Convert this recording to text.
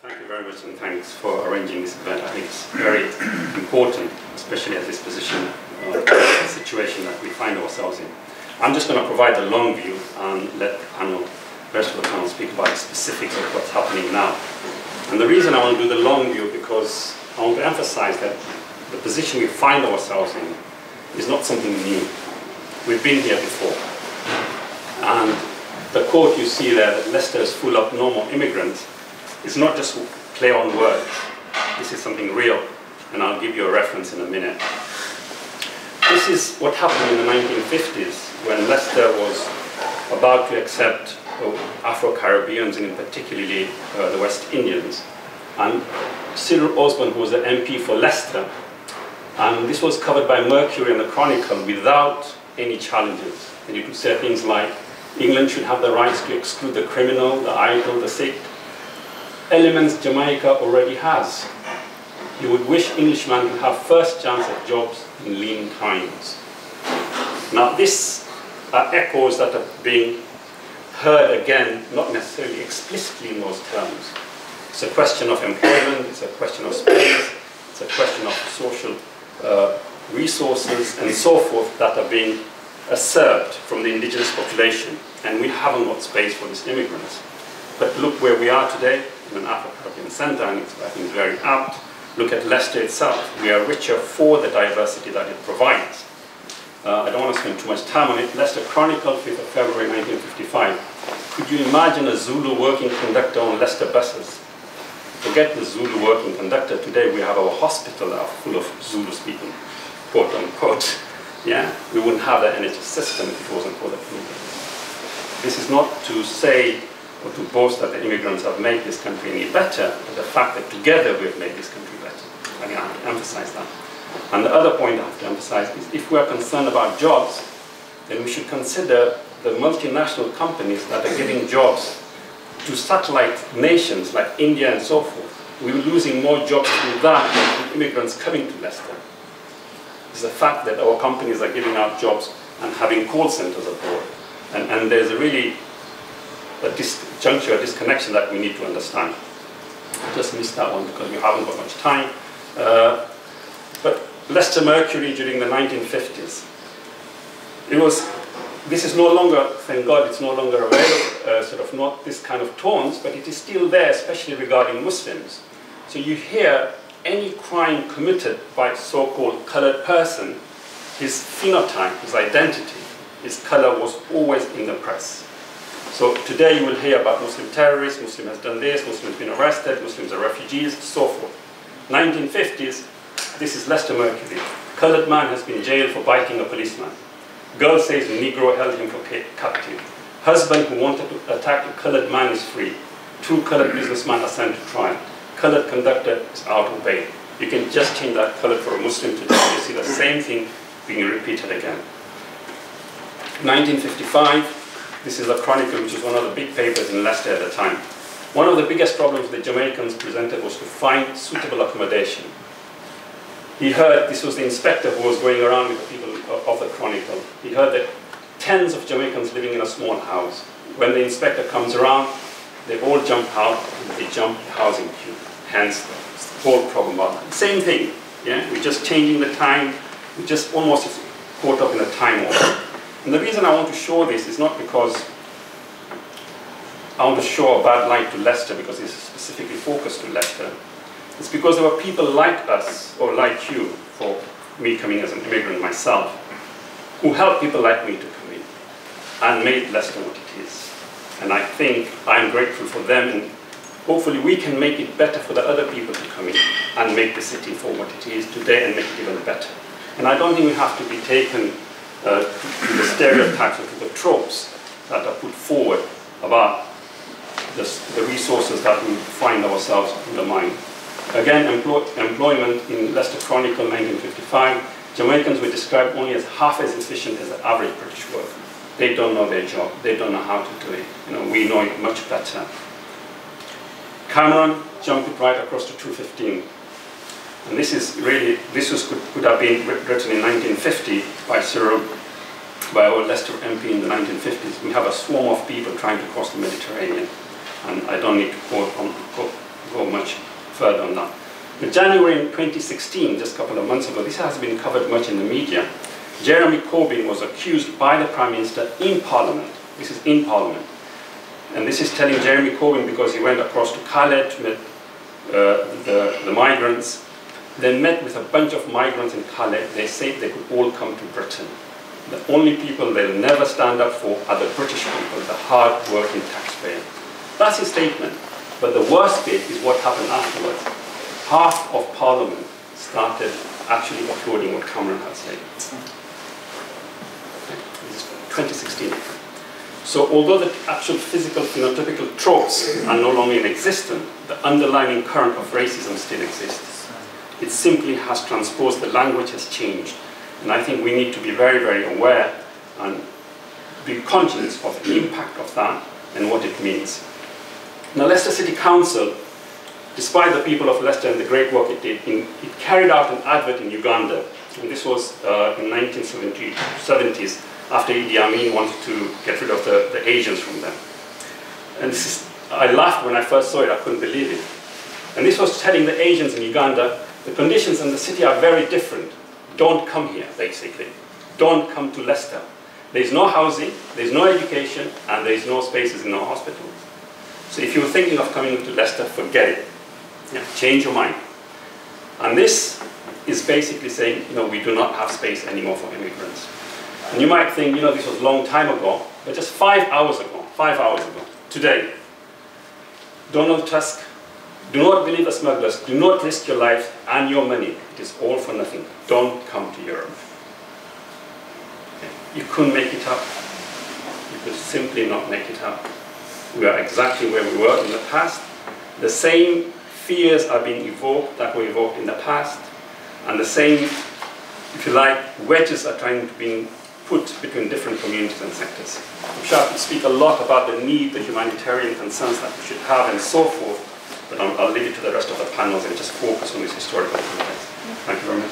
Thank you very much, and thanks for arranging this event. I think it's very important, especially at this position, the situation that we find ourselves in. I'm just going to provide the long view and let the panel, the rest of the panel, speak about the specifics of what's happening now. And the reason I want to do the long view because I want to emphasize that the position we find ourselves in is not something new. We've been here before. And the quote you see there, that Leicester is full of normal immigrants, is not just play on words. This is something real, and I'll give you a reference in a minute. This is what happened in the 1950s when Leicester was about to accept Afro-Caribbeans, and in particularly the West Indians. And Cyril Osborne, who was the MP for Leicester, and this was covered by Mercury and the Chronicle without any challenges. And you could say things like, England should have the rights to exclude the criminal, the idle, the sick. Elements Jamaica already has. You would wish Englishmen to have first chance at jobs in lean times. Now this are echoes that are being heard again, not necessarily explicitly in those terms. It's a question of employment, it's a question of space, it's a question of social resources and so forth that are being usurped from the indigenous population, and we haven't got space for these immigrants. But look where we are today, in an Afro-Caribbean centre, and I think it's very apt. Look at Leicester itself. We are richer for the diversity that it provides. I don't want to spend too much time on it. Leicester Chronicle, 5th of February 1955. Could you imagine a Zulu working conductor on Leicester buses? Forget the Zulu working conductor. Today we have our hospital that are full of Zulu speaking, quote unquote. Yeah, we wouldn't have the NHS system if it wasn't for the immigrants. This is not to say or to boast that the immigrants have made this country any better, but the fact that together we have made this country better. I mean, I have to emphasize that. And the other point I have to emphasize is if we are concerned about jobs, then we should consider the multinational companies that are giving jobs to satellite nations like India and so forth. We're losing more jobs through that than through immigrants coming to Leicester. It's the fact that our companies are giving out jobs and having call centers abroad. And there's a really a disconnection that we need to understand. I just missed that one because we haven't got much time. But Leicester Mercury during the 1950s, this is no longer, thank God, it's no longer available, sort of not this kind of tones, but it is still there, especially regarding Muslims. So you hear any crime committed by a so-called colored person, his phenotype, his identity, his color was always in the press. So today you will hear about Muslim terrorists, Muslim has done this, Muslim has been arrested, Muslims are refugees, so forth. 1950s, this is Leicester Mercury. Colored man has been jailed for biting a policeman. Girl says Negro held him for captive. Husband who wanted to attack a colored man is free. 2 colored businessmen are sent to trial. Colored conductor is out on bail. You can just change that color for a Muslim today. You see the same thing being repeated again. 1955. This is a Chronicle, which is one of the big papers in Leicester at the time. One of the biggest problems the Jamaicans presented was to find suitable accommodation. He heard, this was the inspector who was going around with the people of the Chronicle. He heard that tens of Jamaicans living in a small house. When the inspector comes around, they all jump out and they jump the housing queue. Hence the whole problem about that. Same thing, yeah? We're just changing the time. We're just almost caught up in a time warp. And the reason I want to show this is not because I want to show a bad light to Leicester because it's specifically focused to Leicester. It's because there were people like us, or like you, for me coming as an immigrant myself, who helped people like me to come in and made Leicester what it is. And I think I'm grateful for them, and hopefully we can make it better for the other people to come in and make the city for what it is today and make it even better. And I don't think we have to be taken to the stereotypes or to the tropes that are put forward about the resources that we find ourselves undermining. Again, employment in Leicester Chronicle 1955, Jamaicans were described only as half as efficient as the average British worker. They don't know their job, they don't know how to do it. You know, we know it much better. Cameron jumped it right across to 215. And this is really, could have been written in 1950 by Cyril, by our Leicester MP in the 1950s. We have a swarm of people trying to cross the Mediterranean. And I don't need to go much further on that. In January in 2016, just a couple of months ago, this has been covered much in the media. Jeremy Corbyn was accused by the Prime Minister in Parliament. This is in Parliament. And this is telling Jeremy Corbyn because he went across to Calais to meet the migrants. They met with a bunch of migrants in Calais. They said they could all come to Britain. The only people they'll never stand up for are the British people, the hard-working taxpayer. That's his statement. But the worst bit is what happened afterwards. Half of Parliament started actually applauding what Cameron had said. This is 2016. So although the actual physical phenotypical tropes are no longer in existence, the underlying current of racism still exists. It simply has transposed, the language has changed. And I think we need to be very, very aware and be conscious of the impact of that and what it means. Now, Leicester City Council, despite the people of Leicester and the great work it did, it carried out an advert in Uganda. And this was in 1970s, after Idi Amin wanted to get rid of the Asians from them. And this is, I laughed when I first saw it, I couldn't believe it. And this was telling the Asians in Uganda, the conditions in the city are very different. Don't come here, basically. Don't come to Leicester. There's no housing, there's no education, and there's no spaces in no hospital. So if you're thinking of coming to Leicester, forget it. Yeah, change your mind. And this is basically saying, we do not have space anymore for immigrants. And you might think, this was a long time ago, but just 5 hours ago, today, Donald Tusk, do not believe the smugglers, do not risk your life and your money. It is all for nothing. Don't come to Europe. Okay. You couldn't make it up. You could simply not make it up. We are exactly where we were in the past. The same fears are being evoked that were evoked in the past. And the same, if you like, wedges are trying to be put between different communities and sectors. I'm sure I could speak a lot about the need, the humanitarian concerns that we should have and so forth. But I'll leave it to the rest of the panels and just focus on this historical context. Thank you very much.